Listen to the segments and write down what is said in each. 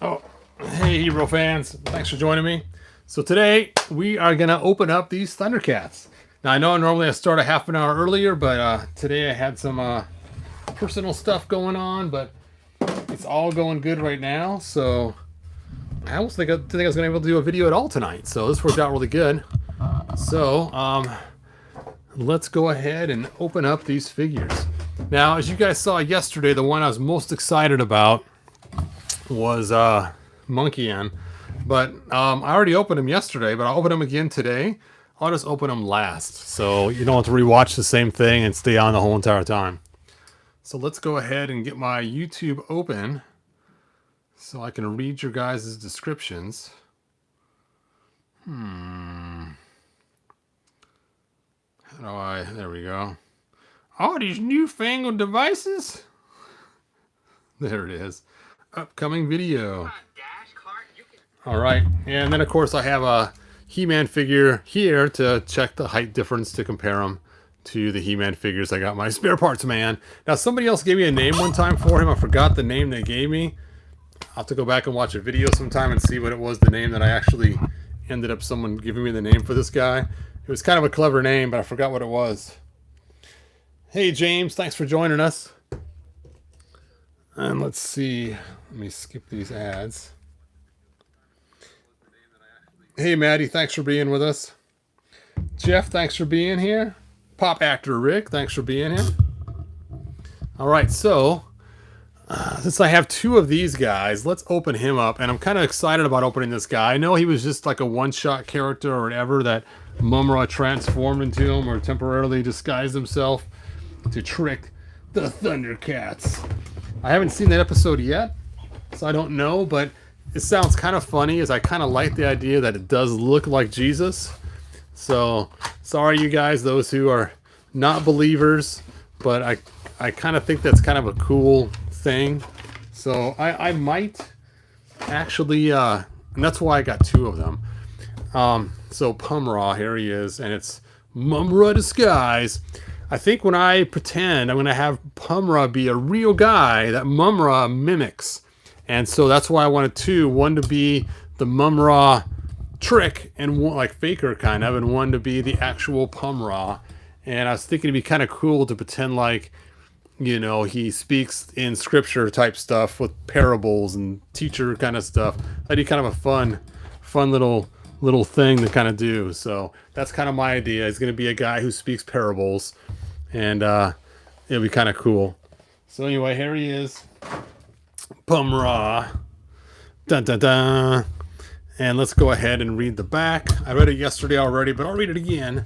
Oh, hey, Hero fans. Thanks for joining me. So today we are going to open up these Thundercats. Now, I know normally I start a half an hour earlier, but today I had some personal stuff going on, but it's all going good right now. So I almost didn't think I was going to be able to do a video at all tonight. So this worked out really good. So let's go ahead and open up these figures. Now, as you guys saw yesterday, the one I was most excited about was Monkey N. But I already opened them yesterday, but I'll open them again today. I'll just open them last, so you don't have to rewatch the same thing and stay on the whole entire time. So let's go ahead and get my YouTube open so I can read your guys' descriptions. How do I... There we go. All these newfangled devices? There it is. Upcoming video. All right, and then of course I have a He-Man figure here to check the height difference to compare them to the He-Man figures. I got my spare parts man. Now somebody else gave me a name one time for him. I forgot the name they gave me. I'll have to go back and watch a video sometime and see what it was, the name that I actually ended up someone giving me the name for this guy. It was kind of a clever name, but I forgot what it was. Hey James, thanks for joining us. And let's see, let me skip these ads. Hey, Maddie, thanks for being with us. Jeff, thanks for being here. Pop actor Rick, thanks for being here. All right, so since I have two of these guys, let's open him up. And I'm kind of excited about opening this guy. I know he was just like a one-shot character or whatever that Mumra transformed into him or temporarily disguised himself to trick the Thundercats. I haven't seen that episode yet, so I don't know, but it sounds kind of funny, as I kind of like the idea that it does look like Jesus. So sorry you guys, those who are not believers, but I kind of think that's kind of a cool thing. So I might actually, and that's why I got two of them. So Pumra, here he is, and it's Mumra disguise. I think when I pretend, I'm going to have Pumra be a real guy that Mumra mimics. And so that's why I wanted two. One to be the Mumra trick, and one like Faker kind of, and one to be the actual Pumra. And I was thinking it'd be kind of cool to pretend like, you know, he speaks in scripture type stuff with parables and teacher kind of stuff. That'd be kind of a fun little thing to kind of do. So that's kind of my idea. He's going to be a guy who speaks parables, and it'll be kind of cool. So anyway, here he is. Pumra. Dun dun dun. And let's go ahead and read the back. I read it yesterday already, but I'll read it again.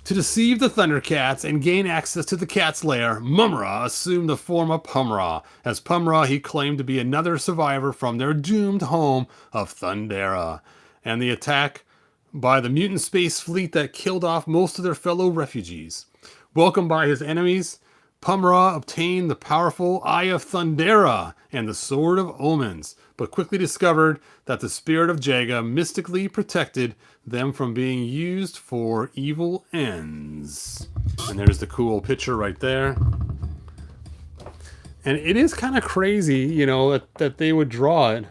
To deceive the Thundercats and gain access to the cat's lair, Mumra assumed the form of Pumra. As Pumra, he claimed to be another survivor from their doomed home of Thundera, and the attack by the mutant space fleet that killed off most of their fellow refugees. Welcomed by his enemies, Pumra obtained the powerful Eye of Thundera and the Sword of Omens, but quickly discovered that the spirit of Jaga mystically protected them from being used for evil ends. And there's the cool picture right there. And it is kind of crazy, you know, that they would draw it.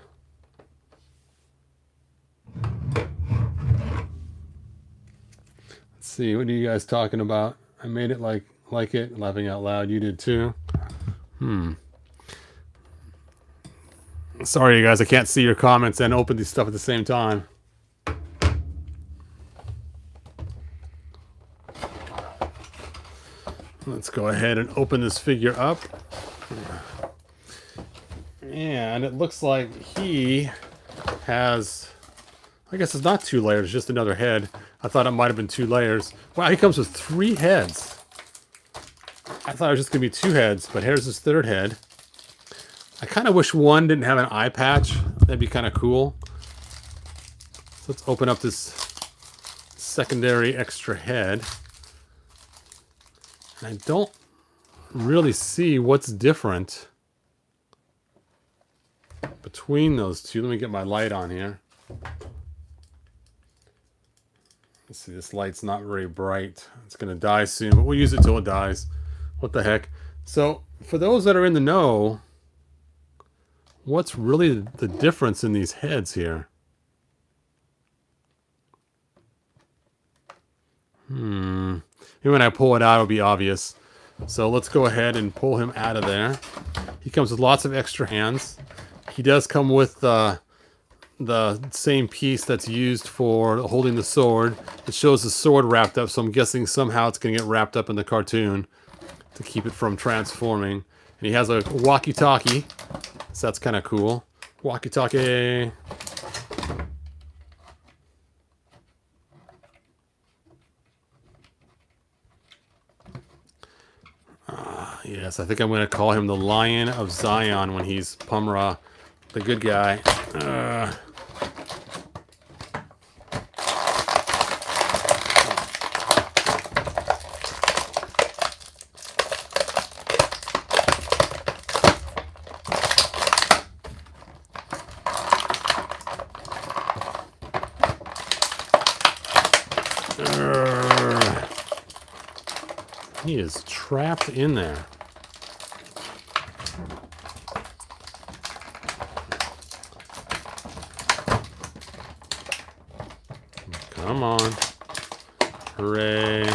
Let's see, what are you guys talking about? I made it like it, laughing out loud. You did too. Sorry, you guys, I can't see your comments and open these stuff at the same time. Let's go ahead and open this figure up. And it looks like he has, I guess it's not 2 layers, just another head. I thought it might have been 2 layers. Wow, he comes with 3 heads. I thought it was just going to be 2 heads, but here's his 3rd head. I kind of wish one didn't have an eye patch. That'd be kind of cool. So let's open up this secondary extra head. And I don't really see what's different between those two. Let me get my light on here. Let's see, this light's not very bright. It's going to die soon, but we'll use it till it dies. What the heck? So, for those that are in the know, what's really the difference in these heads here. Maybe when I pull it out, it'll be obvious. So let's go ahead and pull him out of there. He comes with lots of extra hands. He does come with the same piece that's used for holding the sword. It shows the sword wrapped up, so I'm guessing somehow it's going to get wrapped up in the cartoon to keep it from transforming. And he has a walkie-talkie, so that's kind of cool. Walkie-talkie. Yes, I think I'm going to call him the Lion of Zion when he's Pumra, the good guy. He is trapped in there. Come on. Hooray.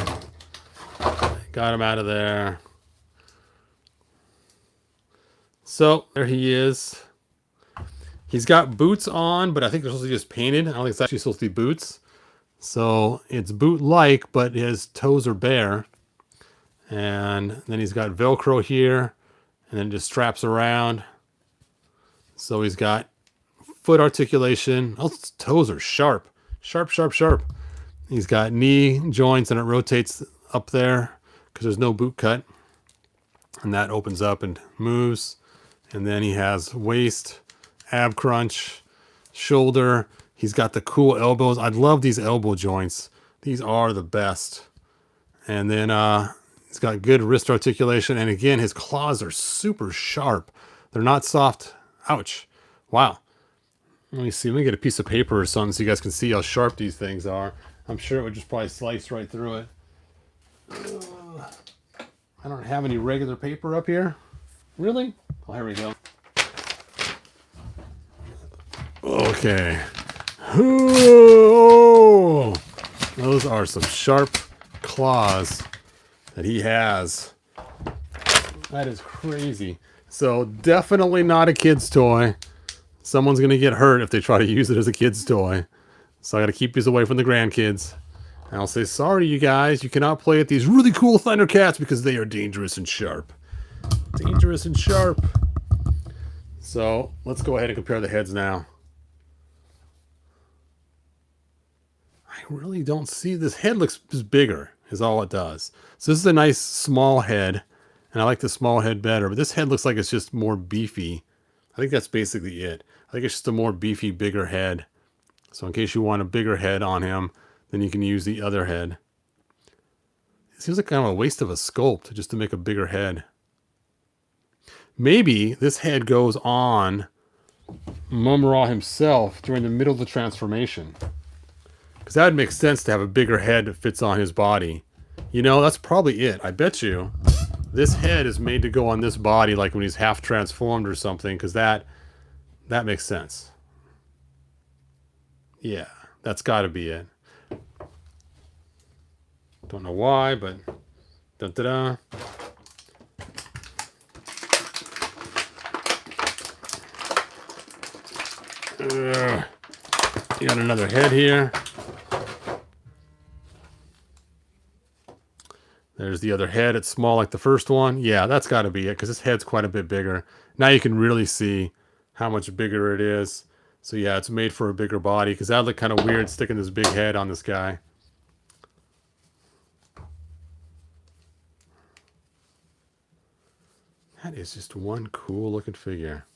Got him out of there. So, there he is. He's got boots on, but I think they're supposed to be just painted. I don't think it's actually supposed to be boots. So, it's boot-like, but his toes are bare. And then he's got Velcro here, and then it just straps around. So he's got foot articulation. Oh, his toes are sharp. Sharp, sharp, sharp. He's got knee joints, and it rotates up there because there's no boot cut. And that opens up and moves. And then he has waist, ab crunch, shoulder. He's got the cool elbows. I love these elbow joints. These are the best. And then he's got good wrist articulation. And again, his claws are super sharp. They're not soft. Ouch. Wow. Let me see. Let me get a piece of paper or something so you guys can see how sharp these things are. I'm sure it would just probably slice right through it. I don't have any regular paper up here. Really? Oh, here we go. Okay. Oh, those are some sharp claws that he has. That is crazy. So definitely not a kid's toy. Someone's going to get hurt if they try to use it as a kid's toy. So I got to keep these away from the grandkids. And I'll say, sorry, you guys. You cannot play with these really cool Thundercats because they are dangerous and sharp. Dangerous and sharp. So let's go ahead and compare the heads now. I really don't see. This head looks just bigger is all it does. So this is a nice small head. And I like the small head better. But this head looks like it's just more beefy. I think that's basically it. I think it's just a more beefy, bigger head. So in case you want a bigger head on him, then you can use the other head. It seems like kind of a waste of a sculpt just to make a bigger head. Maybe this head goes on Mum-Ra himself during the middle of the transformation. Because that would make sense to have a bigger head that fits on his body. You know, that's probably it. I bet you this head is made to go on this body like when he's half transformed or something. Because that makes sense. Yeah, that's got to be it. Don't know why, but da-da-da. You got another head here. There's the other head. It's small like the first one. Yeah, that's got to be it because this head's quite a bit bigger. Now you can really see how much bigger it is. So yeah, it's made for a bigger body because that would look kind of weird sticking this big head on this guy. That is just one cool looking figure.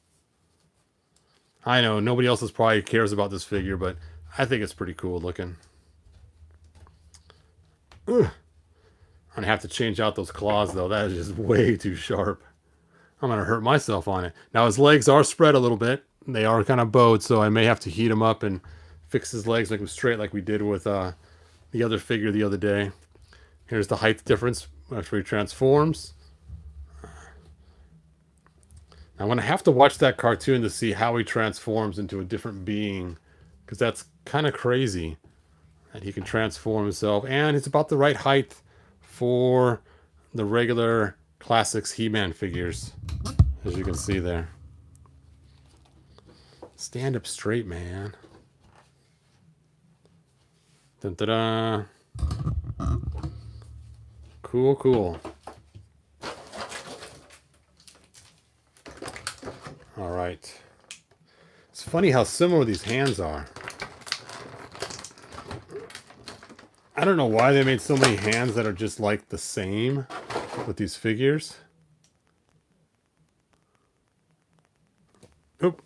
I know nobody else probably cares about this figure, but I think it's pretty cool looking. Ugh. I'm going to have to change out those claws though. That is just way too sharp. I'm going to hurt myself on it. Now his legs are spread a little bit. They are kind of bowed, so I may have to heat him up and fix his legs, make them straight like we did with the other figure the other day. Here's the height difference after he transforms. I'm going to have to watch that cartoon to see how he transforms into a different being, because that's kind of crazy that he can transform himself, and it's about the right height for the regular classics He-Man figures, as you can see there. Stand up straight, man. Dun, da, da. Cool, cool. All right. It's funny how similar these hands are. I don't know why they made so many hands that are just like the same with these figures. Oop.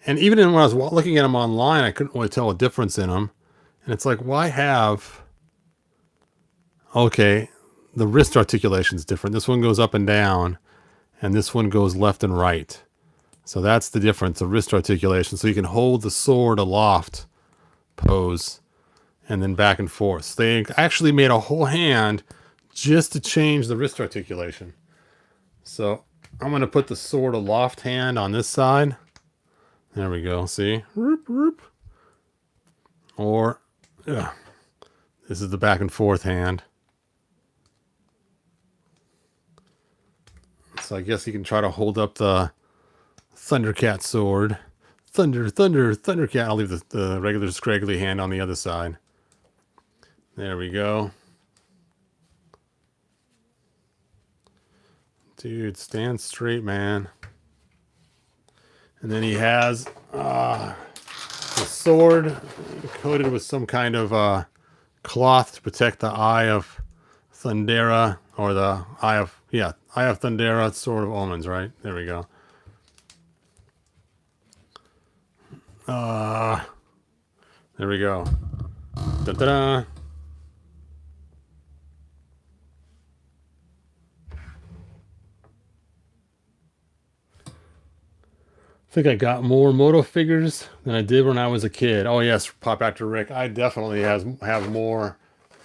And even when I was looking at them online, I couldn't really tell a difference in them. And it's like, why have... Okay, the wrist articulation is different. This one goes up and down, and this one goes left and right. So that's the difference, the wrist articulation. So you can hold the sword aloft pose and then back and forth. So they actually made a whole hand just to change the wrist articulation. So I'm going to put the sword aloft hand on this side. There we go. See? Roop, roop. Or this is the back and forth hand. So I guess you can try to hold up the Thundercat sword. Thundercat. I'll leave the regular scraggly hand on the other side. There we go. Dude, stand straight, man. And then he has the sword coated with some kind of cloth to protect the Eye of Thundera, or the Eye of Thundera, Sword of Omens, right? There we go. There we go. Da-da-da. I think I got more Moto figures than I did when I was a kid. Oh yes, Pop Actor Rick. I definitely have more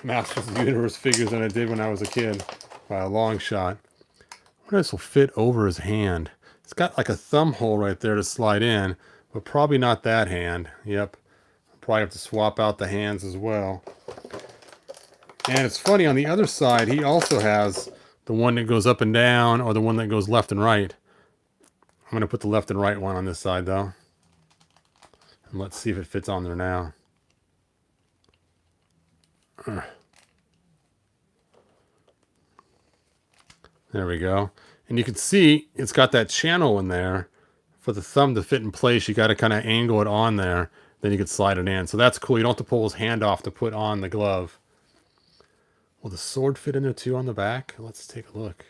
Masters of the Universe figures than I did when I was a kid, by a long shot. I wonder if this will fit over his hand. It's got like a thumb hole right there to slide in, but probably not that hand. Yep. I'll probably have to swap out the hands as well. And it's funny, on the other side, he also has the one that goes up and down, or the one that goes left and right. I'm going to put the left and right one on this side, though. And let's see if it fits on there now. There we go. And you can see it's got that channel in there for the thumb to fit in place. You got to kind of angle it on there. Then you can slide it in. So that's cool. You don't have to pull his hand off to put on the glove. Will the sword fit in there too on the back? Let's take a look.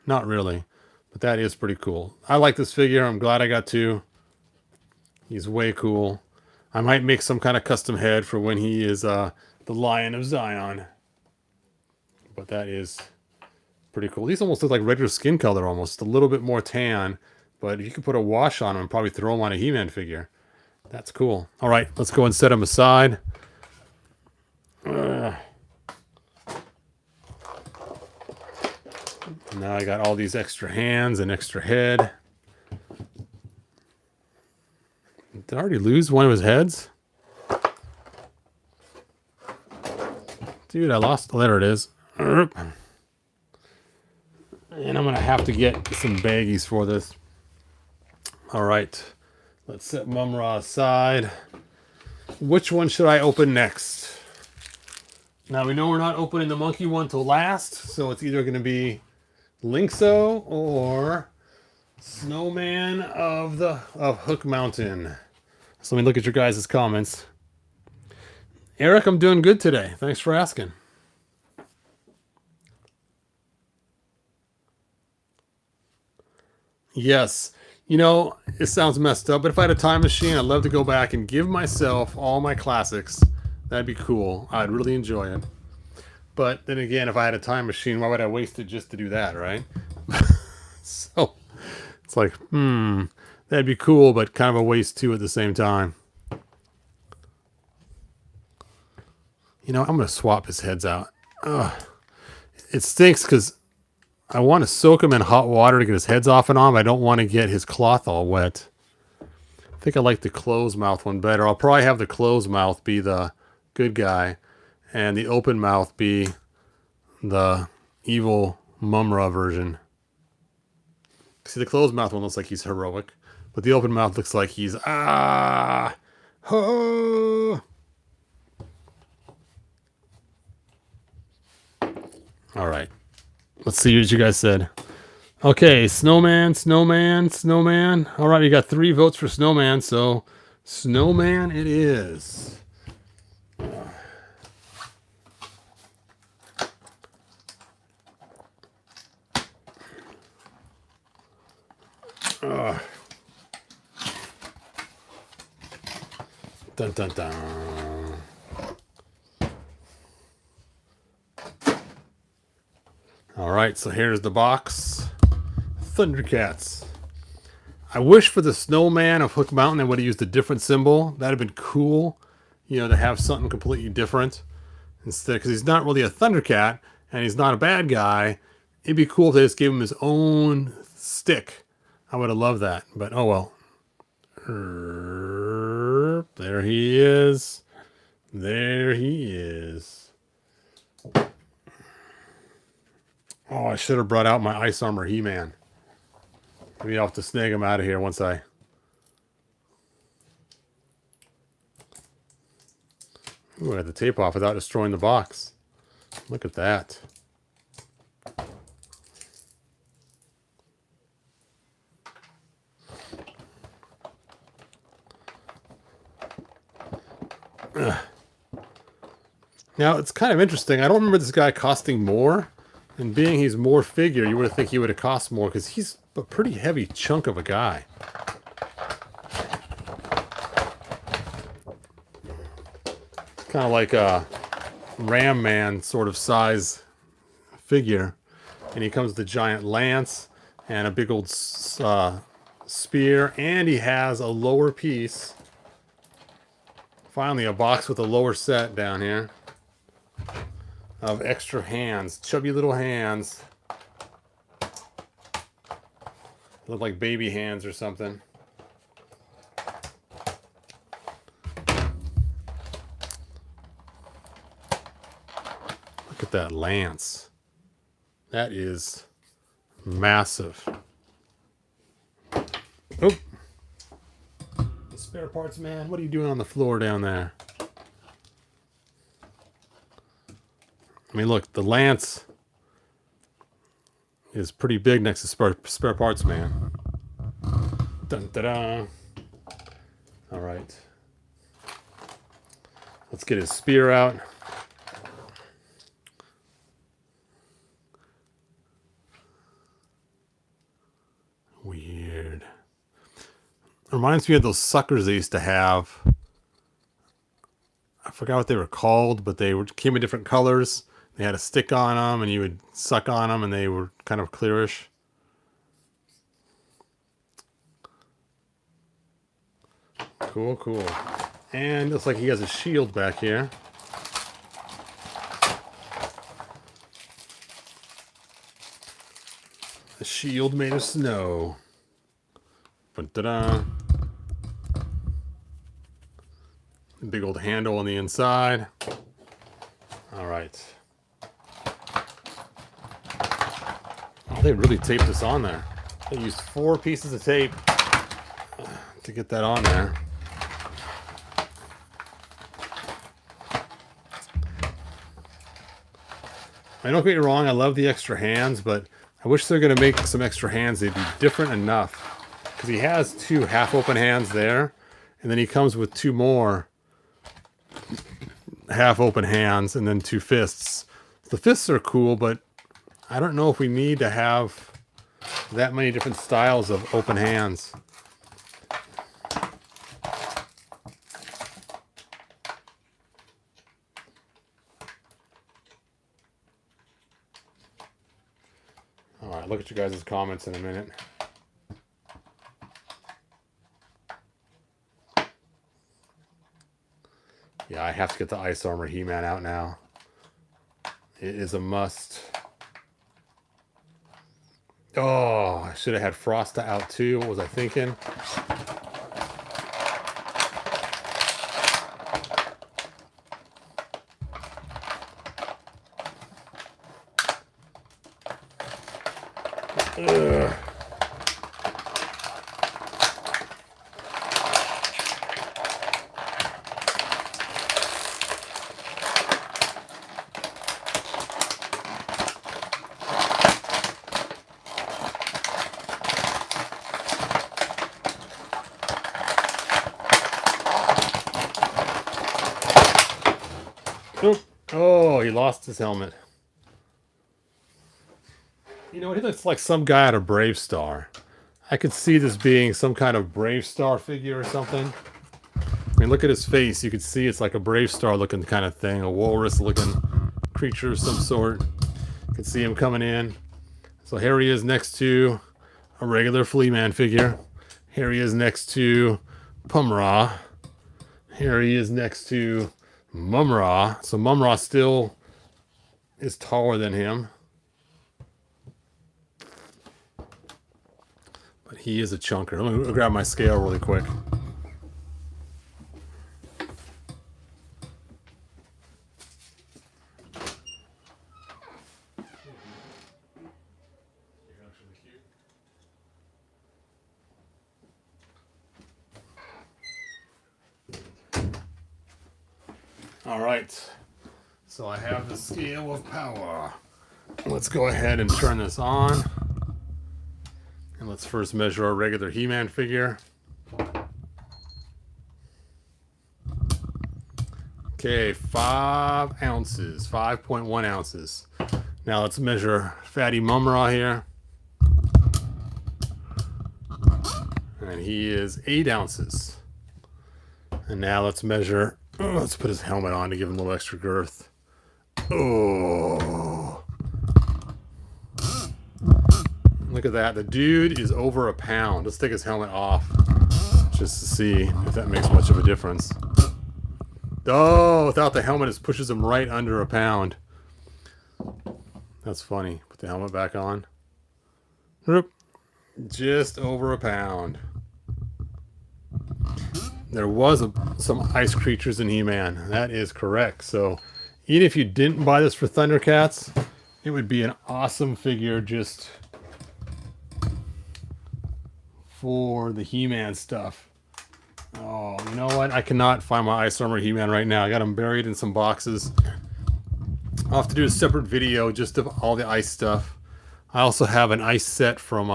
Not really, but that is pretty cool. I like this figure. I'm glad I got two. He's way cool. I might make some kind of custom head for when he is the Lion of Zion. But that is pretty cool. These almost look like regular skin color, almost a little bit more tan. But you could put a wash on him and probably throw him on a He-Man figure. That's cool. All right, let's go and set him aside. Now I got all these extra hands and extra head. Did I already lose one of his heads? Dude, I lost. There it is. And I'm going to have to get some baggies for this. All right. Let's set Mum-Ra aside. Which one should I open next? Now, we know we're not opening the monkey one till last, so it's either going to be Linxo or Snowman of Hook Mountain. So let me look at your guys' comments. Eric, I'm doing good today. Thanks for asking. Yes. You know, it sounds messed up, but if I had a time machine, I'd love to go back and give myself all my classics. That'd be cool. I'd really enjoy it. But then again, if I had a time machine, why would I waste it just to do that, right? So it's like, that'd be cool, but kind of a waste too at the same time. You know, I'm going to swap his heads out. Ugh. it stinks because I want to soak him in hot water to get his heads off and on, but I don't want to get his cloth all wet. I think I like the closed mouth one better. I'll probably have the closed mouth be the good guy and the open mouth be the evil Mumra version. See, the closed mouth one looks like he's heroic, but the open mouth looks like he's ho. All right. Let's see what you guys said. Okay, Snowman, Snowman, Snowman. All right, you got 3 votes for Snowman, so Snowman it is. Dun dun dun. All right, so here's the box. Thundercats. I wish for the Snowman of Hook Mountain they would have used a different symbol. That'd have been cool, you know, to have something completely different instead, because he's not really a Thundercat and he's not a bad guy. It'd be cool if they just gave him his own stick. I would have loved that, but oh well. There he is. There he is. Oh, I should have brought out my Ice Armor He-Man. Maybe I'll have to snag him out of here once I... Ooh, I had the tape off without destroying the box. Look at that. Ugh. Now, it's kind of interesting. I don't remember this guy costing more. And being he's more figure, you would think he would have cost more because he's a pretty heavy chunk of a guy. Kind of like a Ram Man sort of size figure. And he comes with a giant lance and a big old spear. And he has a lower piece. Finally, a box with a lower set down here. Of extra hands, chubby little hands. Look like baby hands or something. Look at that lance. That is massive. Oh, the spare parts man, what are you doing on the floor down there? I mean, look, the lance is pretty big next to spare parts man. Dun, da, da. All right. Let's get his spear out. Weird. Reminds me of those suckers they used to have. I forgot what they were called, but they came in different colors. They had a stick on them, and you would suck on them, and they were kind of clearish. Cool, cool. And looks like he has a shield back here. A shield made of snow. Ba-da-da. Big old handle on the inside. All right. Oh, they really taped this on there. They used 4 pieces of tape to get that on there. I don't get me wrong, I love the extra hands, but I wish they're going to make some extra hands. They'd be different enough. Because he has 2 half-open hands there, and then he comes with 2 more half-open hands, and then 2 fists. The fists are cool, but I don't know if we need to have that many different styles of open hands. All right, look at you guys' comments in a minute. Yeah, I have to get the Ice Armor He-Man out now. It is a must. Oh, I should have had Frosta out too. What was I thinking? Ugh. Oh, he lost his helmet. You know what? He looks like some guy at a Brave Star. I could see this being some kind of Brave Star figure or something. I mean, look at his face. You could see it's like a Brave Star looking kind of thing. A walrus looking creature of some sort. You can see him coming in. So here he is next to a regular Flea Man figure. Here he is next to Pumra. Here he is next to Mumra. So Mumra still is taller than him. But he is a chunker. Let me grab my scale really quick. All right, so I have the scale of power. Let's go ahead and turn this on. And let's first measure our regular He-Man figure. Okay, 5 ounces, 5.1 ounces. Now let's measure Fatty Mumra here. And he is 8 ounces. And now let's measure, let's put his helmet on to give him a little extra girth. Oh. Look at that. The dude is over a pound. Let's take his helmet off just to see if that makes much of a difference. Oh, without the helmet, it pushes him right under a pound. That's funny. Put the helmet back on. Just over a pound. There was some ice creatures in He-Man. That is correct. So even if you didn't buy this for Thundercats, it would be an awesome figure just for the He-Man stuff. Oh, you know what? I cannot find my Ice Armor He-Man right now. I got them buried in some boxes. I'll have to do a separate video just of all the ice stuff. I also have an ice set from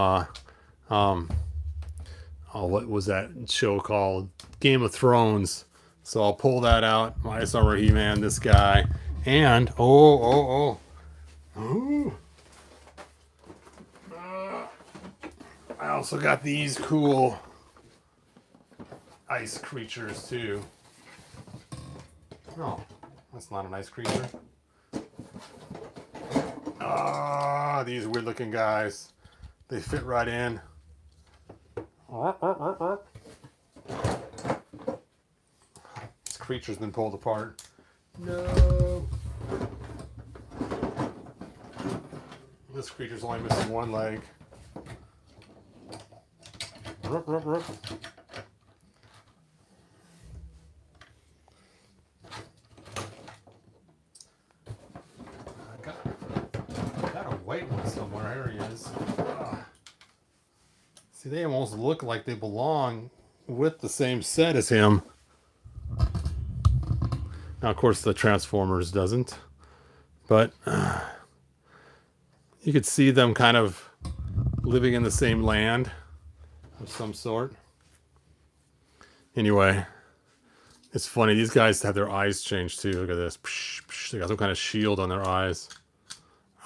what was that show called? Game of Thrones. So I'll pull that out. My Ice Armor He-Man, this guy. And, ooh. I also got these cool ice creatures too. Oh, that's not an ice creature. Ah, these weird looking guys. They fit right in. This creature's been pulled apart. No. This creature's only missing one leg. Rup. I got a white one somewhere. Here he is. See, they almost look like they belong with the same set as him. Now, of course, the Transformers doesn't. But you could see them kind of living in the same land of some sort. Anyway, it's funny. These guys have their eyes changed too. Look at this. They got some kind of shield on their eyes.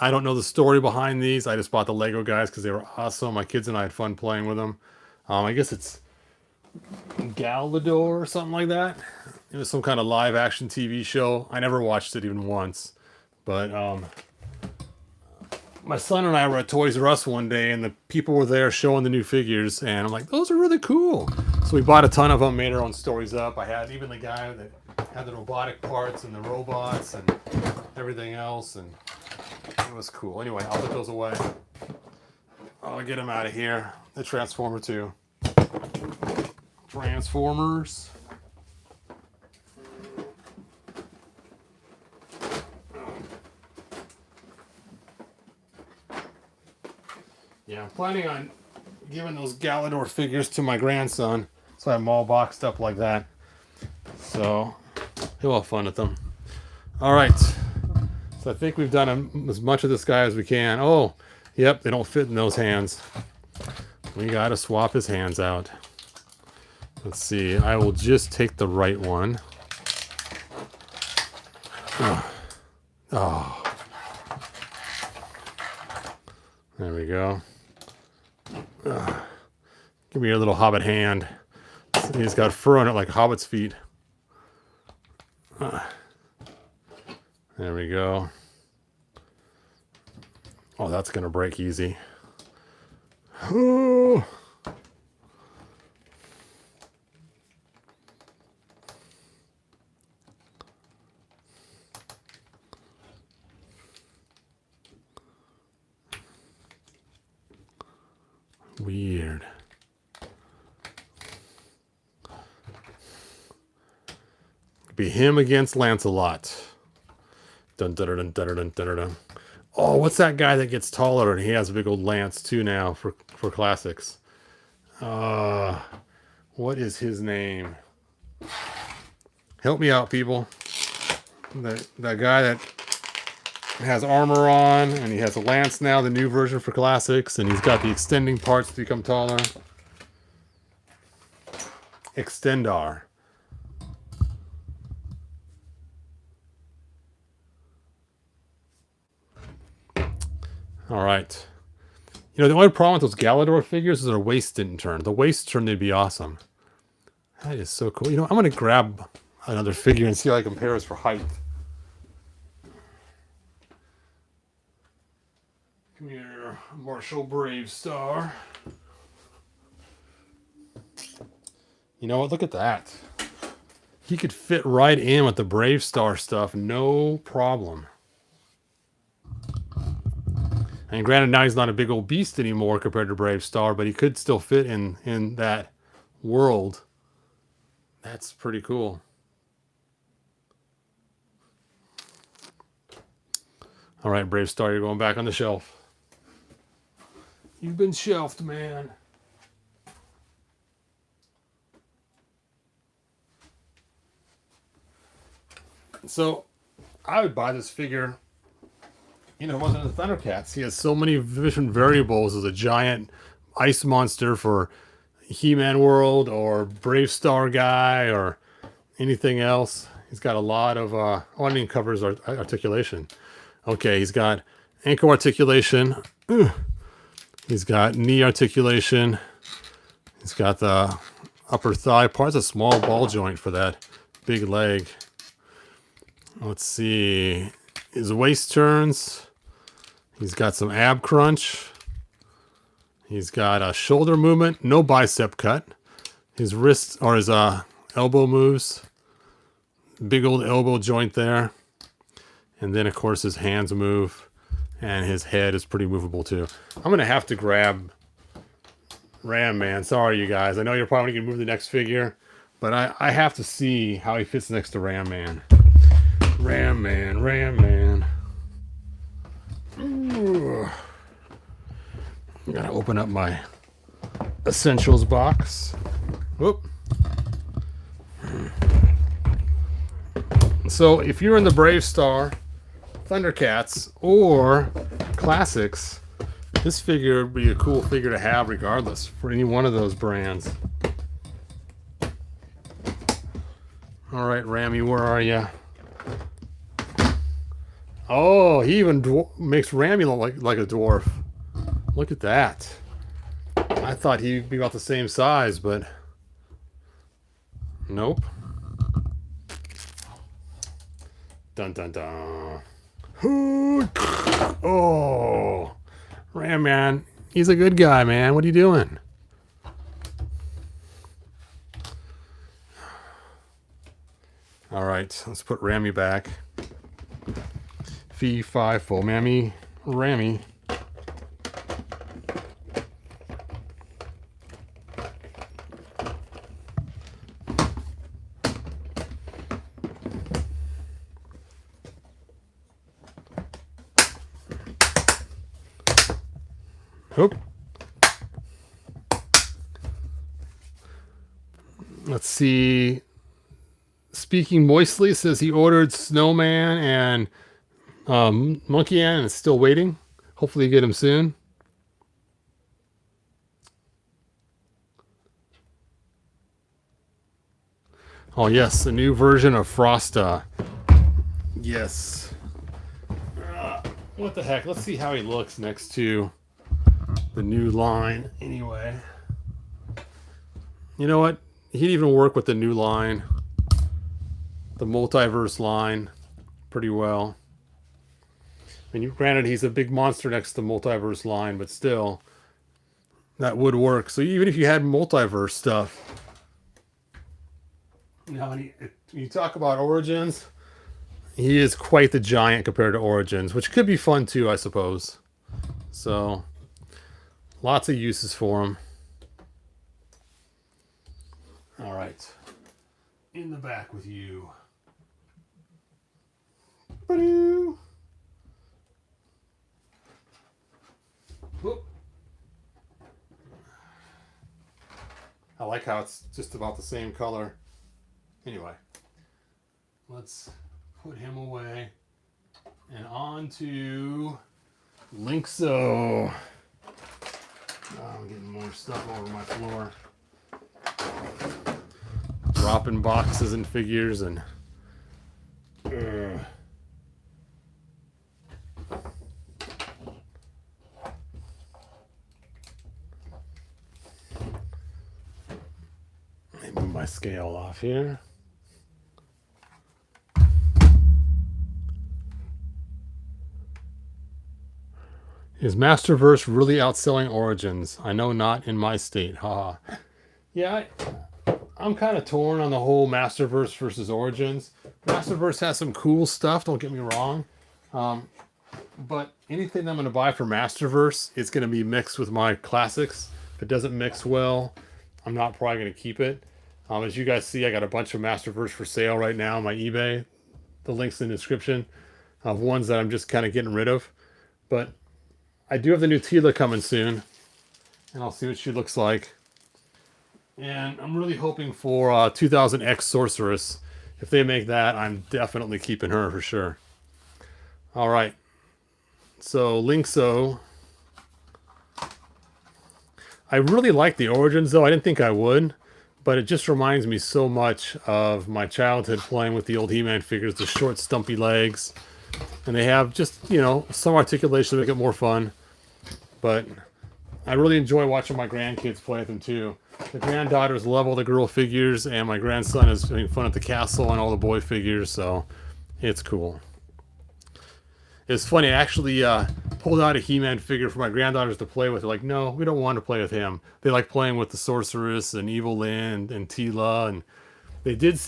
I don't know the story behind these. I just bought the Lego guys because they were awesome. My kids and I had fun playing with them. I guess it's Galador or something like that. It was some kind of live action TV show. I never watched it even once. But my son and I were at Toys R Us one day, and the people were there showing the new figures, and I'm like, those are really cool. So we bought a ton of them, made our own stories up. I had even the guy that had the robotic parts and the robots and everything else, and it was cool. Anyway, I'll put those away. I'll get him out of here. The Transformer 2. Transformers. Yeah, I'm planning on giving those Galador figures to my grandson. So I have them all boxed up like that. So he'll have fun with them. All right. So I think we've done as much of this guy as we can. Oh, yep, they don't fit in those hands. We got to swap his hands out. Let's see. I will just take the right one. Oh. There we go. Give me your little hobbit hand. He's got fur on it like hobbit's feet. There we go. Oh, that's going to break easy. Ooh. Weird. Be him against Lancelot. Dun dun dun dun dun dun dun. Oh, what's that guy that gets taller and he has a big old lance too now for classics? What is his name? Help me out, people. That guy that has armor on and he has a lance now, the new version for classics, and he's got the extending parts to become taller. Extendar. All right. You know, the only problem with those Galador figures is their waist didn't turn. The waist turn, they'd be awesome. That is so cool. You know, I'm going to grab another figure and see how it compares for height. Come here, Marshall Brave Star. You know what? Look at that. He could fit right in with the Brave Star stuff, no problem. And granted, now he's not a big old beast anymore compared to Brave Star, but he could still fit in that world. That's pretty cool. All right, Brave Star, you're going back on the shelf. You've been shelved, man. So, I would buy this figure. You know, it wasn't the Thundercats. He has so many different variables as a giant ice monster for He-Man World or Brave Star guy or anything else. He's got a lot of, I mean, covers articulation. Okay, he's got ankle articulation. He's got knee articulation. He's got the upper thigh part. It's a small ball joint for that big leg. Let's see. His waist turns. He's got some ab crunch. He's got a shoulder movement. No bicep cut. His wrist or his elbow moves. Big old elbow joint there. And then, of course, his hands move. And his head is pretty movable, too. I'm going to have to grab Ram Man. Sorry, you guys. I know you're probably going to move the next figure. But I have to see how he fits next to Ram Man. Ram Man, Ram Man. Ooh. I'm going to open up my Essentials box. Whoop. So, if you're in the Brave Star, Thundercats, or Classics, this figure would be a cool figure to have regardless for any one of those brands. Alright, Rammy, where are you? Oh, he even makes Rammy look like a dwarf. Look at that. I thought he'd be about the same size, but nope. Dun dun dun. Oh, Ram Man. He's a good guy, man. What are you doing? All right, let's put Rammy back. Fee, fi, fo, mammy, Rammy. Oop. Let's see. Speaking Moistly says he ordered Snowman and Monkey Ann and is still waiting. Hopefully you get him soon. Oh yes, a new version of Frosta. Yes. What the heck? Let's see how he looks next to the new line anyway. You know what? He'd even work with the new line, the multiverse line, pretty well. I mean, granted, he's a big monster next to the multiverse line, but still, that would work. So even if you had multiverse stuff, you know, when you talk about Origins, he is quite the giant compared to Origins, which could be fun too, I suppose. So, lots of uses for him. All right. In the back with you. Ba-doo. Whoop. I like how it's just about the same color. Anyway, let's put him away and on to Linxo. Oh, I'm getting more stuff over my floor. Dropping boxes and figures and let me move my scale off here. Is Masterverse really outselling Origins? I know not in my state. Haha. Yeah, I'm kind of torn on the whole Masterverse versus Origins. Masterverse has some cool stuff, don't get me wrong. But anything I'm going to buy for Masterverse is going to be mixed with my classics. If it doesn't mix well, I'm not probably going to keep it. As you guys see, I got a bunch of Masterverse for sale right now on my eBay. The link's in the description of ones that I'm just kind of getting rid of. But I do have the new Tila coming soon, and I'll see what she looks like. And I'm really hoping for 2000X Sorceress. If they make that, I'm definitely keeping her for sure. All right. So, Linxo. I really like the Origins, though. I didn't think I would. But it just reminds me so much of my childhood playing with the old He-Man figures. The short, stumpy legs. And they have just, you know, some articulation to make it more fun. But I really enjoy watching my grandkids play with them, too. The granddaughters love all the girl figures, and my grandson is having fun at the castle and all the boy figures, so it's cool. It's funny, I actually pulled out a He-Man figure for my granddaughters to play with. They're like, no, we don't want to play with him. They like playing with the Sorceress and Evil Lyn and Tila, and they did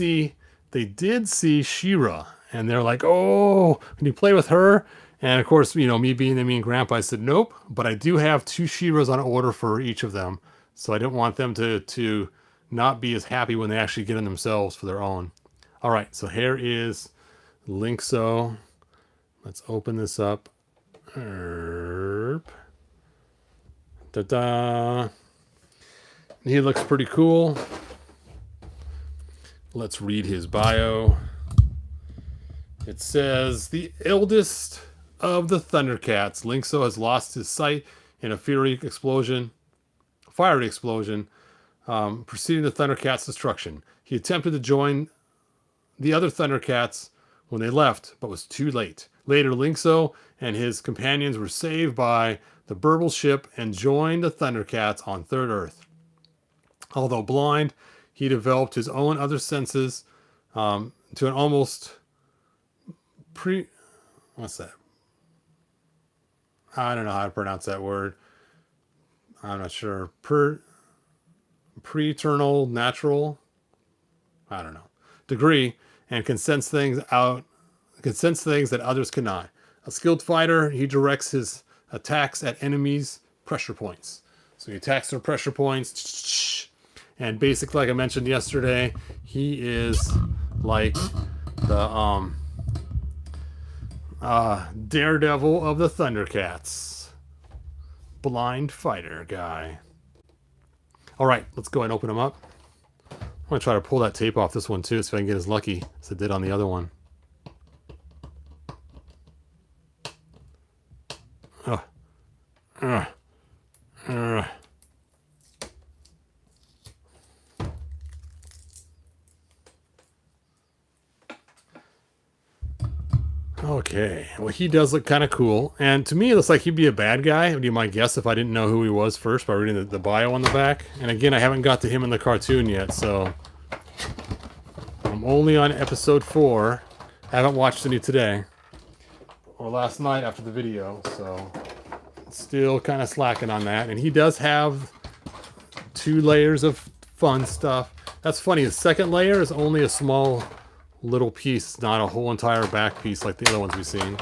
see She-Ra, and they're like, oh, can you play with her? And of course, you know, me being the mean grandpa, I said, nope, but I do have 2 She-Ras on order for each of them. So I didn't want them to not be as happy when they actually get in themselves for their own. All right, so here is Linxo. Let's open this up. Ta-da. He looks pretty cool. Let's read his bio. It says, the eldest of the Thundercats, Linxo has lost his sight in a fiery explosion preceding the Thundercats' destruction. He attempted to join the other Thundercats when they left, but was too late. Later, Linxo and his companions were saved by the Burble ship and joined the Thundercats on Third Earth. Although blind, he developed his own other senses to an almost what's that? I don't know how to pronounce that word. I'm not sure. Pre-eternal natural, I don't know, degree, and can sense things that others cannot. A skilled fighter, he directs his attacks at enemies' pressure points. So he attacks their pressure points, and basically, like I mentioned yesterday, he is like the Daredevil of the Thundercats. blind fighter guy. All right, let's go ahead and open him up. I'm going to try to pull that tape off this one too, so I can get as lucky as I did on the other one. Uh, uh, uh. Okay, well, he does look kind of cool. And to me, it looks like he'd be a bad guy. Would be my guess if I didn't know who he was first by reading the bio on the back. And again, I haven't got to him in the cartoon yet, so I'm only on episode 4. I haven't watched any today or last night after the video, so still kind of slacking on that. And he does have 2 layers of fun stuff. That's funny. The second layer is only a small little piece, not a whole entire back piece like the other ones we've seen.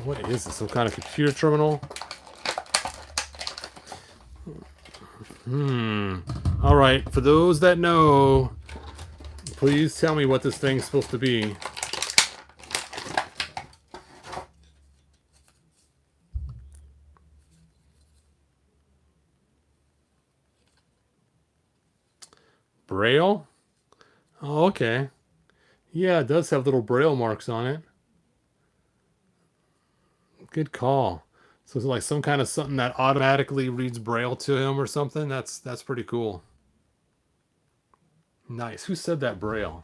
What is this? Some kind of computer terminal? All right, for those that know, please tell me what this thing's supposed to be. Braille? Oh, okay. Yeah, it does have little Braille marks on it. Good call. So it's like some kind of something that automatically reads Braille to him or something. That's pretty cool. Nice. Who said that Braille?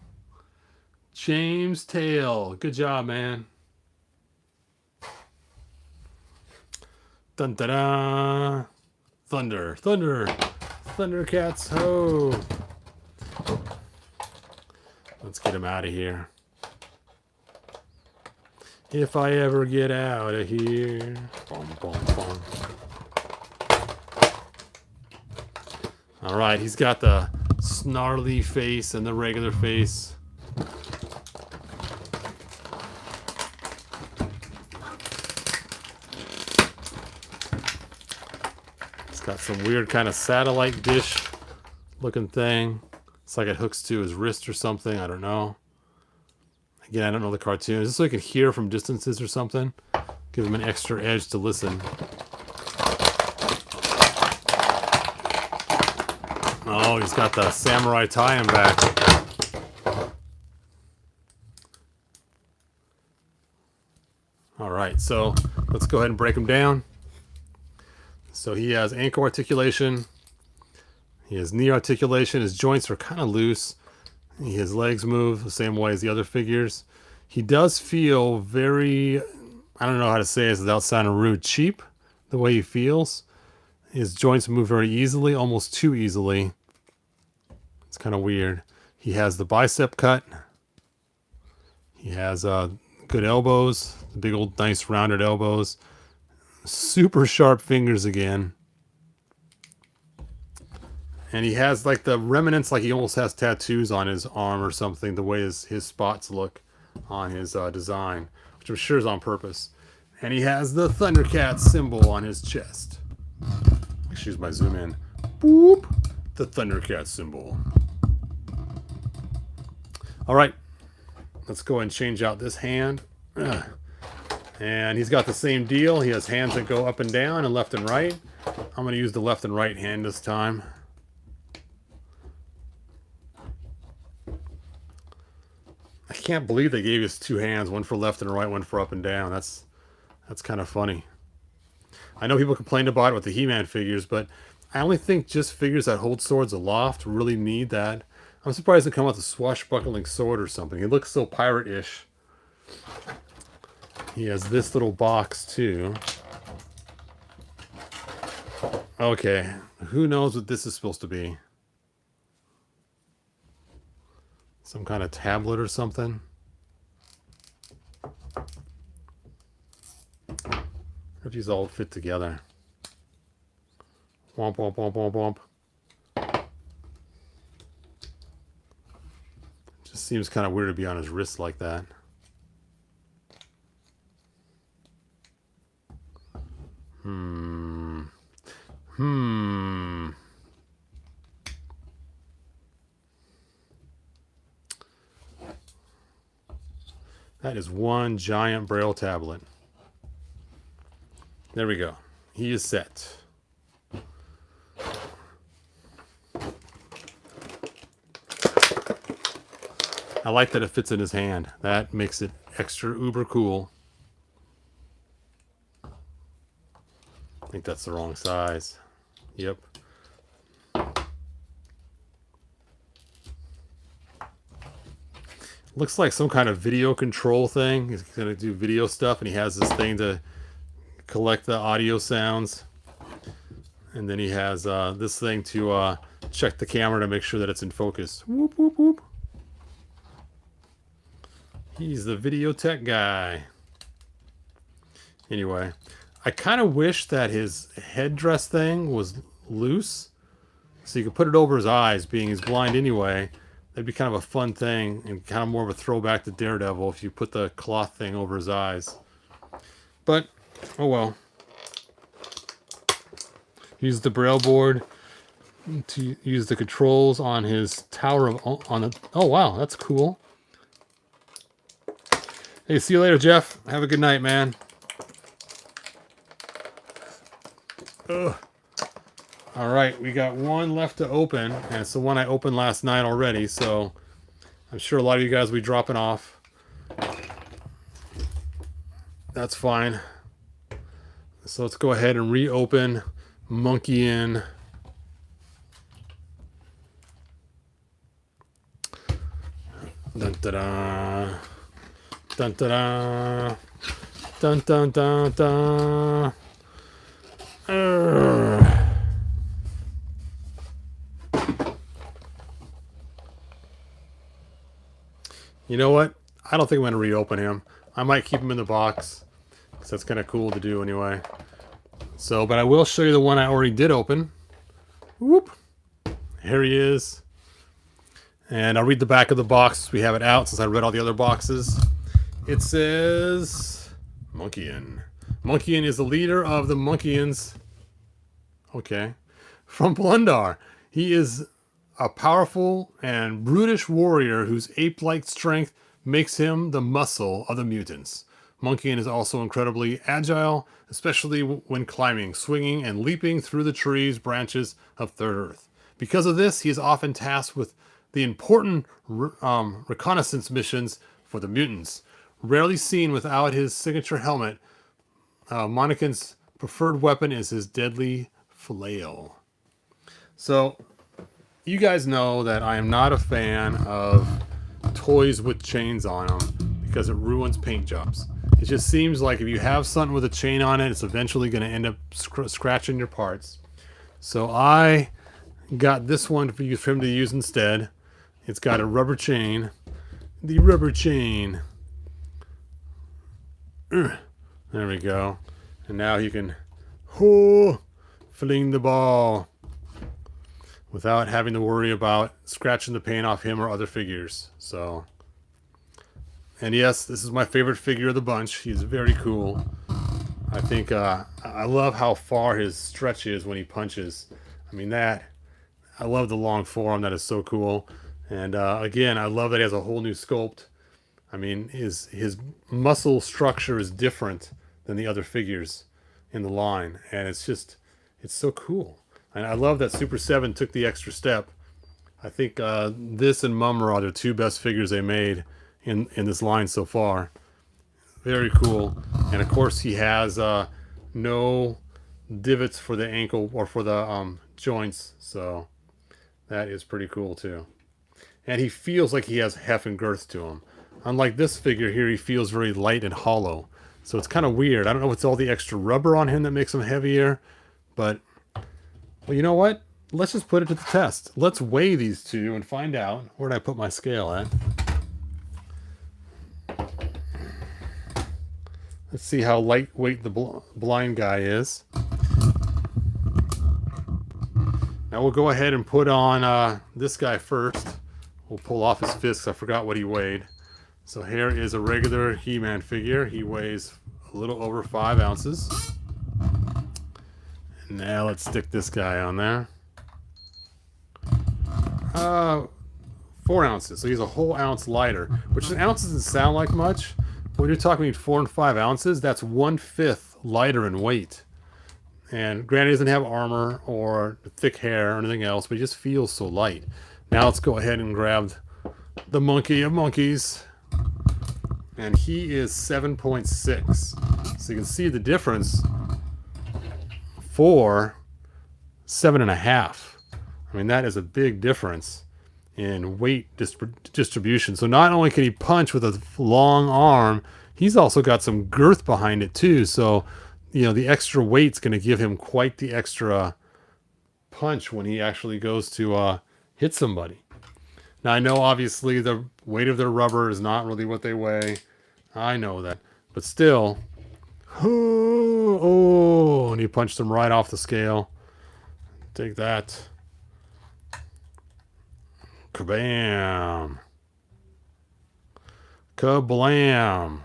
James Tail. Good job, man. Dun da da. Thunder. Thunder. Thundercats. Ho. Let's get him out of here. If I ever get out of here. Boom, boom, boom. All right, he's got the snarly face and the regular face. It's got some weird kind of satellite dish looking thing. It's like it hooks to his wrist or something. I don't know. Again, I don't know the cartoon. Is this so I can hear from distances or something? Give him an extra edge to listen. Oh, he's got the samurai tie-in back. All right, so let's go ahead and break him down. So he has ankle articulation. He has knee articulation. His joints are kind of loose. His legs move the same way as the other figures. He does feel very, I don't know how to say this without sounding rude, cheap, the way he feels. His joints move very easily, almost too easily. It's kind of weird. He has the bicep cut. He has good elbows, the big old nice rounded elbows. Super sharp fingers again. And he has like the remnants, like he almost has tattoos on his arm or something, the way his spots look on his design, which I'm sure is on purpose. And he has the Thundercats symbol on his chest. Excuse my zoom in. Boop! The Thundercats symbol. All right, let's go and change out this hand. And he's got the same deal. He has hands that go up and down and left and right. I'm going to use the left and right hand this time. I can't believe they gave us 2 hands, one for left and right, one for up and down. That's kind of funny. I know people complained about it with the He-Man figures, but I only think just figures that hold swords aloft really need that. I'm surprised they come out with a swashbuckling sword or something. He looks so pirate-ish. He has this little box too. Okay, who knows what this is supposed to be? Some kind of tablet or something. If these all fit together. Womp, womp, womp, womp, womp. Just seems kind of weird to be on his wrist like that. That is one giant Braille tablet. There we go. He is set. I like that it fits in his hand. That makes it extra uber cool. I think that's the wrong size. Yep. Looks like some kind of video control thing. He's going to do video stuff, and he has this thing to collect the audio sounds. And then he has this thing to check the camera to make sure that it's in focus. Whoop, whoop, whoop. He's the video tech guy. Anyway, I kind of wish that his headdress thing was loose, so you could put it over his eyes, being he's blind anyway. That'd be kind of a fun thing, and kind of more of a throwback to Daredevil if you put the cloth thing over his eyes. But, oh well. Use the Braille board to use the controls on his tower of... oh wow, that's cool. Hey, see you later, Jeff. Have a good night, man. Ugh. All right, we got one left to open, and it's the one I opened last night already, so I'm sure a lot of you guys will be dropping off. That's fine. So let's go ahead and reopen Monkey In. Dun da da. Dun da da. Dun dun dun dun. You know what? I don't think I'm going to reopen him. I might keep him in the box, because that's kind of cool to do anyway. So, but I will show you the one I already did open. Whoop. Here he is. And I'll read the back of the box. We have it out since I read all the other boxes. It says Monkey-In. Monkey-In is the leader of the Monkey-Ins. Okay. From Blundar. He is a powerful and brutish warrior whose ape-like strength makes him the muscle of the mutants. Monkey-In is also incredibly agile, especially when climbing, swinging, and leaping through the trees, branches of Third Earth. Because of this, he is often tasked with the important reconnaissance missions for the mutants. Rarely seen without his signature helmet, Monkey-In's preferred weapon is his deadly flail. So, you guys know that I am not a fan of toys with chains on them because it ruins paint jobs. It just seems like if you have something with a chain on it, it's eventually going to end up scratching your parts. So I got this one for him to use instead. It's got a rubber chain. The rubber chain. There we go. And now he can fling the ball without having to worry about scratching the paint off him or other figures. So, and yes, this is my favorite figure of the bunch. He's very cool. I think I love how far his stretch is when he punches. I mean, I love the long forearm. That is so cool. And again, I love that he has a whole new sculpt. I mean, his muscle structure is different than the other figures in the line, and it's so cool. And I love that Super7 took the extra step. I think this and Mummer are the two best figures they made in this line so far. Very cool. And of course he has no divots for the ankle or for the joints, so that is pretty cool too. And he feels like he has heft and girth to him. Unlike this figure here, he feels very light and hollow. So it's kind of weird. I don't know if it's all the extra rubber on him that makes him heavier, but well, you know what? Let's just put it to the test. Let's weigh these two and find out. Where did I put my scale at? Let's see how lightweight the blind guy is. Now we'll go ahead and put on this guy first. We'll pull off his fists. I forgot what he weighed. So here is a regular He-Man figure. He weighs a little over 5 ounces. And now let's stick this guy on there. 4 ounces. So he's a whole ounce lighter, which an ounce doesn't sound like much, when you're talking 4 and 5 ounces, that's 1/5 lighter in weight. And granted, he doesn't have armor or thick hair or anything else, but he just feels so light. Now let's go ahead and grab the monkey of monkeys. And he is 7.6. So you can see the difference for 7.5. I mean, that is a big difference in weight distribution. So not only can he punch with a long arm, he's also got some girth behind it too. So, you know, the extra weight's going to give him quite the extra punch when he actually goes to hit somebody. Now, I know obviously the weight of their rubber is not really what they weigh. I know that. But still, oh, and he punched him right off the scale. Take that. Kabam. Kablam.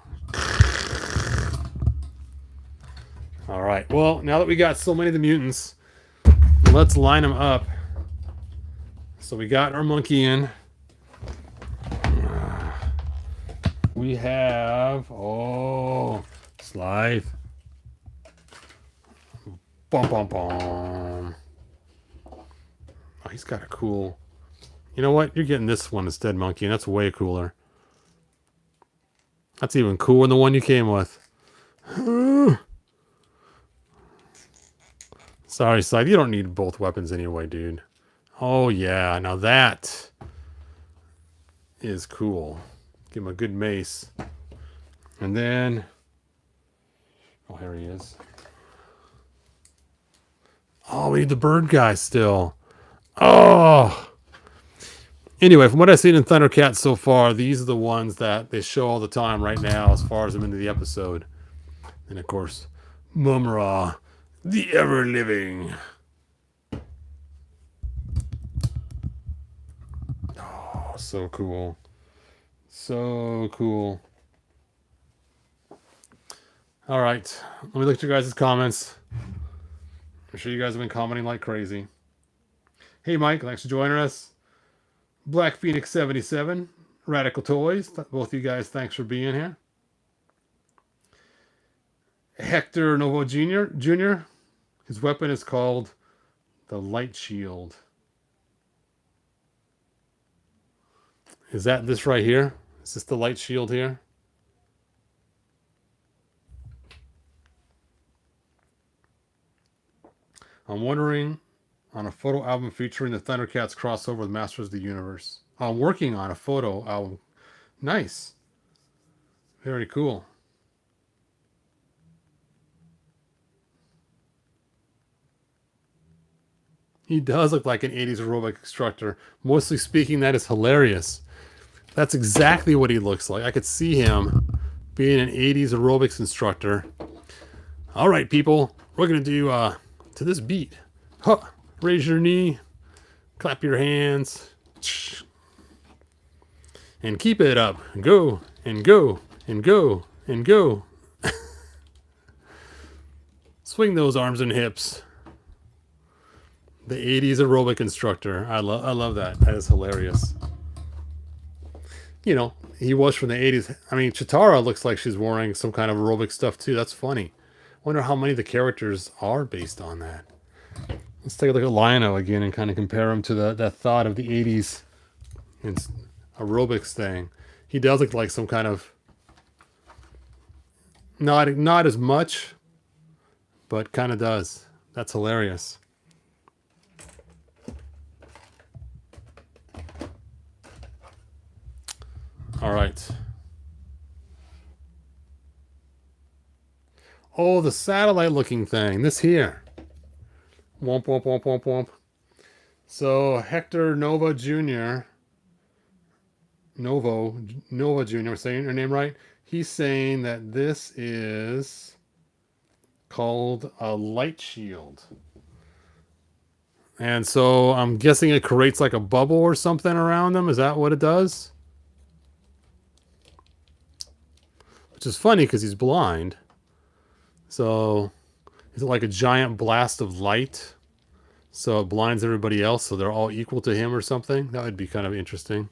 All right. Well, now that we got so many of the mutants, let's line them up. So we got our monkey in. We have, Slide. Bum, bum, bum. Oh, he's got a cool... You know what? You're getting this one instead, monkey, and that's way cooler. That's even cooler than the one you came with. Sorry, Slide. You don't need both weapons anyway, dude. Oh, yeah. Now that is cool. Give him a good mace. And then... Oh, here he is. Oh, we need the bird guy still. Oh! Anyway, from what I've seen in Thundercats so far, these are the ones that they show all the time right now as far as I'm into the episode. And, of course, Mumra, the ever-living. Oh, so cool. So cool. All right. Let me look at your guys' comments. I'm sure you guys have been commenting like crazy. Hey, Mike. Thanks for joining us. Black Phoenix 77. Radical Toys. Both of you guys, thanks for being here. Hector Novo Jr. His weapon is called the Light Shield. Is that this right here? Is this the Light Shield here? I'm wondering on a photo album featuring the Thundercats crossover with Masters of the Universe. I'm working on a photo album. Nice. Very cool. He does look like an 80s aerobic instructor. Mostly speaking, that is hilarious. That's exactly what he looks like. I could see him being an 80s aerobics instructor. All right, people. We're going to do to this beat. Huh. Raise your knee. Clap your hands. And keep it up. Go and go and go and go. Swing those arms and hips. The 80s aerobic instructor. I love that. That is hilarious. You know, he was from the 80s. I mean, Chitara looks like she's wearing some kind of aerobic stuff too. That's funny. Wonder how many of the characters are based on that. Let's take a look at Lionel again and kind of compare him to that thought of the 80s aerobics thing. He does look like some kind of not as much, but kind of does. That's hilarious. All right. Oh, the satellite looking thing. This here. Womp, womp, womp, womp, womp. So, Hector Nova Jr. Nova Jr. We're saying her name right? He's saying that this is called a light shield. And so, I'm guessing it creates like a bubble or something around them. Is that what it does? Which is funny because he's blind. So, is it like a giant blast of light? So it blinds everybody else so they're all equal to him or something? That would be kind of interesting.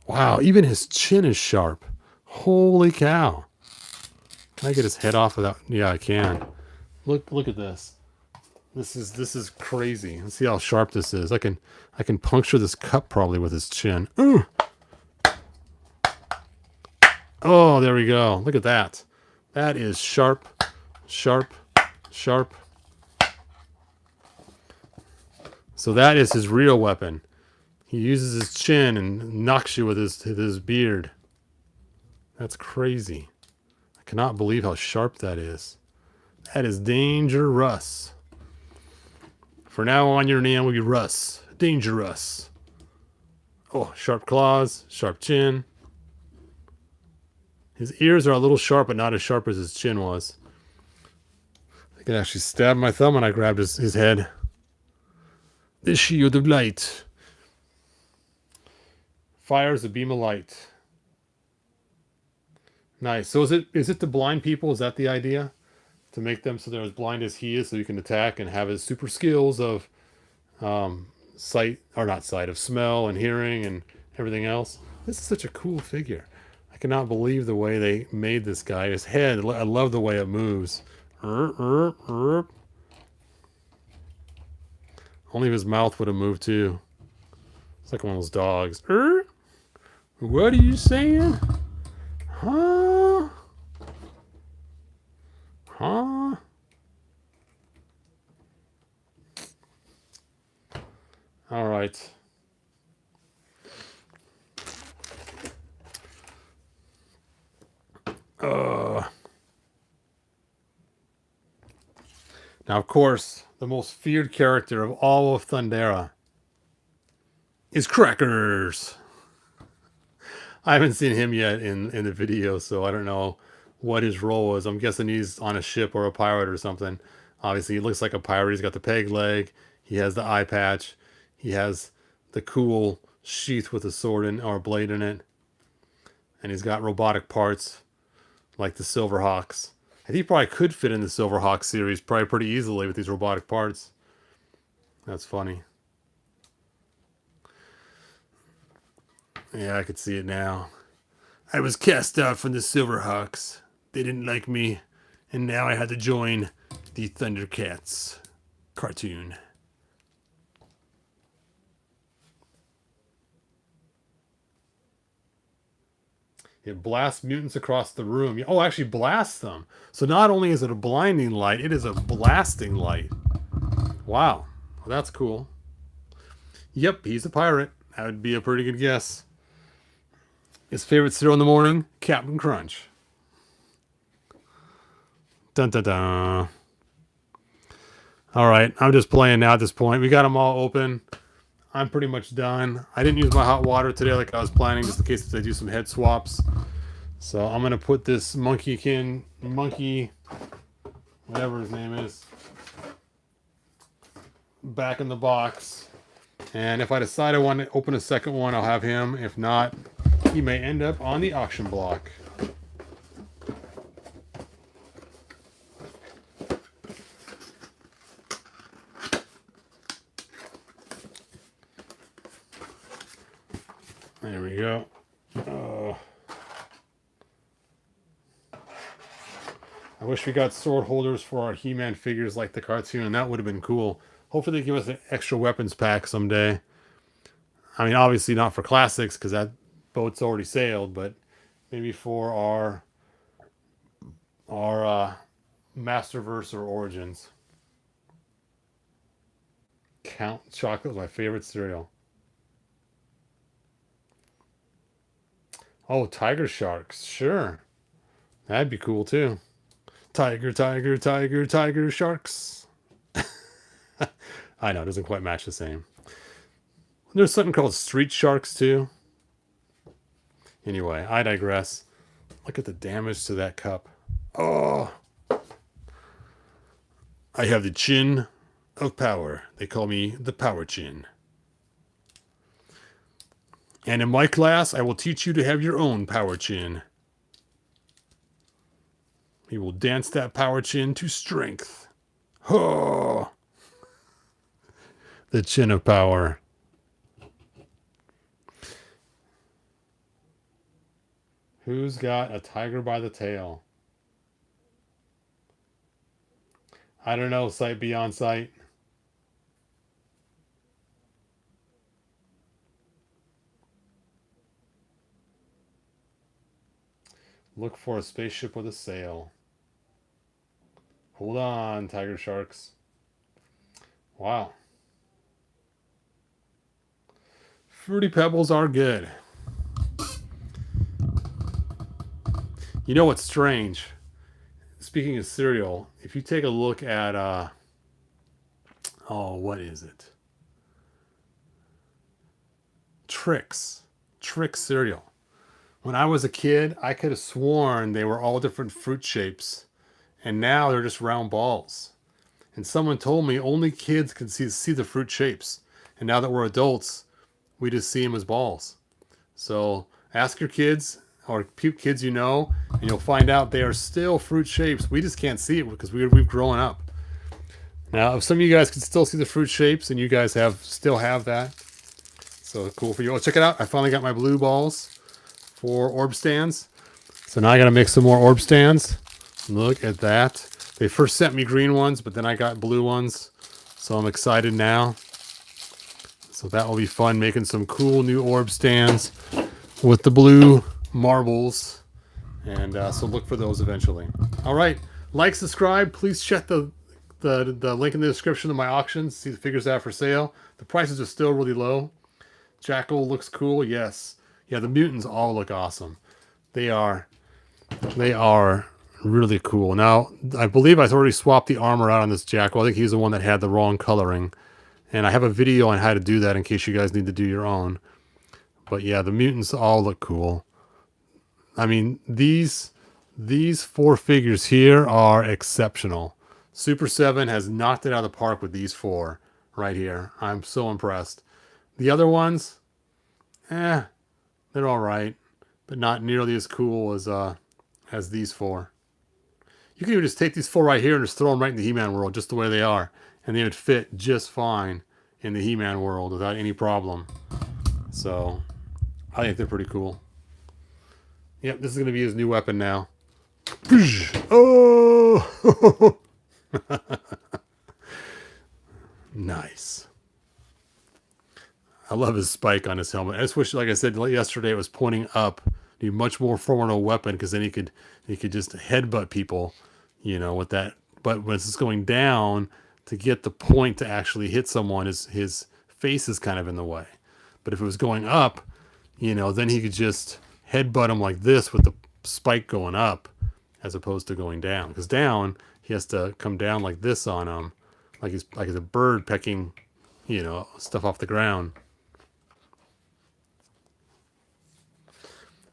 Wow, even his chin is sharp. Holy cow. Can I get his head off without? Yeah, I can. Look at this. This is crazy. Let's see how sharp this is. I can puncture this cup probably with his chin. Ooh. Oh, there we go. Look at that. That is sharp, sharp, sharp. So that is his real weapon. He uses his chin and knocks you with his beard. That's crazy. I cannot believe how sharp that is. That is dangerous. For now on, your name will be Russ. Dangerous. Oh, sharp claws, sharp chin. His ears are a little sharp, but not as sharp as his chin was. I could actually stab my thumb when I grabbed his head. The shield of light. Fires a beam of light. Nice. So is it to blind people? Is that the idea? To make them so they're as blind as he is, so he can attack and have his super skills of sight, or not sight, of smell and hearing and everything else. This is such a cool figure. I cannot believe the way they made this guy. His head, I love the way it moves. Only if his mouth would have moved too. It's like one of those dogs. What are you saying? Huh? Huh? All right. Now, of course, the most feared character of all of Thundera is Crackers. I haven't seen him yet in the video, so I don't know what his role was. I'm guessing he's on a ship or a pirate or something. Obviously, he looks like a pirate. He's got the peg leg. He has the eye patch. He has the cool sheath with a sword in, or a blade in it. And he's got robotic parts like the Silverhawks. I think he probably could fit in the Silverhawk series probably pretty easily with these robotic parts. That's funny. Yeah, I could see it now. I was cast out from the Silverhawks. They didn't like me, and now I had to join the Thundercats cartoon. It blasts mutants across the room. Oh, actually blasts them. So not only is it a blinding light, it is a blasting light. Wow. Well, that's cool. Yep, he's a pirate. That would be a pretty good guess. His favorite cereal in the morning? Captain Crunch. Dun dun dun. All right, I'm just playing now at this point. We got them all open. I'm pretty much done. I didn't use my hot water today like I was planning, just in case I do some head swaps. So I'm gonna put this monkey, whatever his name is, back in the box. And if I decide I want to open a second one, I'll have him. If not, he may end up on the auction block. There we go. I wish we got sword holders for our He-Man figures like the cartoon. That would have been cool. Hopefully they give us an extra weapons pack someday. I mean, obviously not for classics because that boat's already sailed, but maybe for our Masterverse or Origins. Count chocolate is my favorite cereal. Oh, tiger sharks. Sure. That'd be cool too. Tiger, tiger, tiger, tiger sharks. I know, it doesn't quite match the same. There's something called street sharks too. Anyway, I digress. Look at the damage to that cup. Oh. I have the chin of power. They call me the power chin. And in my class, I will teach you to have your own power chin. We will dance that power chin to strength. Oh! The chin of power. Who's got a tiger by the tail? I don't know. Sight beyond sight. Look for a spaceship with a sail. Hold on, tiger sharks. Wow. Fruity Pebbles are good. You know what's strange? Speaking of cereal, if you take a look at, oh, what is it? Trix cereal. When I was a kid, I could have sworn they were all different fruit shapes, and now they're just round balls. And someone told me only kids can see the fruit shapes, and now that we're adults, we just see them as balls. So ask your kids or kids you know, and you'll find out they are still fruit shapes. We just can't see it because we've grown up. Now, if some of you guys can still see the fruit shapes, and you guys still have that, so cool for you. Oh, check it out! I finally got my blue balls for orb stands. So now I got to make some more orb stands. Look at that. They first sent me green ones, but then I got blue ones. So I'm excited now. So that will be fun, making some cool new orb stands with the blue marbles. And so look for those eventually. All right. Like, subscribe. Please check the link in the description of my auctions. See the figures that are for sale. The prices are still really low. Jackal looks cool. Yes. Yeah, the mutants all look awesome. They are really cool. Now, I believe I already swapped the armor out on this Jackal. I think he's the one that had the wrong coloring. And I have a video on how to do that in case you guys need to do your own. But yeah, the mutants all look cool. I mean, these 4 figures here are exceptional. Super 7 has knocked it out of the park with these 4 right here. I'm so impressed. The other ones, they're all right, but not nearly as cool as these 4. You can even just take these 4 right here and just throw them right in the He-Man world, just the way they are, and they would fit just fine in the He-Man world without any problem. So I think they're pretty cool. Yep, this is going to be his new weapon now. Oh! Nice. I love his spike on his helmet. I just wish, like I said yesterday, it was pointing up. Be much more formidable weapon, because then he could just headbutt people, you know, with that. But when it's going down, to get the point to actually hit someone, his face is kind of in the way. But if it was going up, you know, then he could just headbutt him like this with the spike going up, as opposed to going down. Because down, he has to come down like this on him, like he's a bird pecking, you know, stuff off the ground.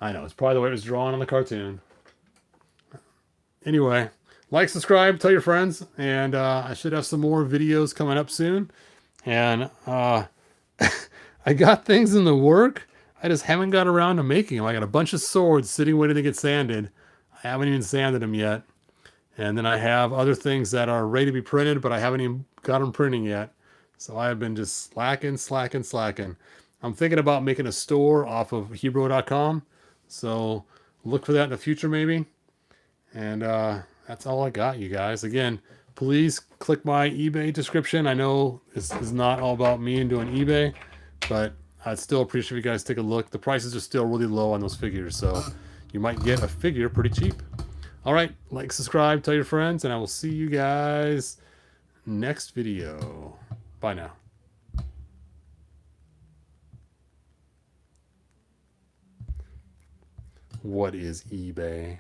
I know, it's probably the way it was drawn on the cartoon. Anyway, like, subscribe, tell your friends, and I should have some more videos coming up soon. And I got things in the work. I just haven't got around to making them. I got a bunch of swords sitting waiting to get sanded. I haven't even sanded them yet. And then I have other things that are ready to be printed, but I haven't even got them printing yet. So I have been just slacking. I'm thinking about making a store off of Hebrew.com. So look for that in the future, maybe. And that's all I got, you guys. Again, please click my eBay description. I know this is not all about me and doing eBay, but I'd still appreciate if you guys take a look. The prices are still really low on those figures, so you might get a figure pretty cheap. All right, like, subscribe, tell your friends, and I will see you guys next video. Bye now. What is eBay?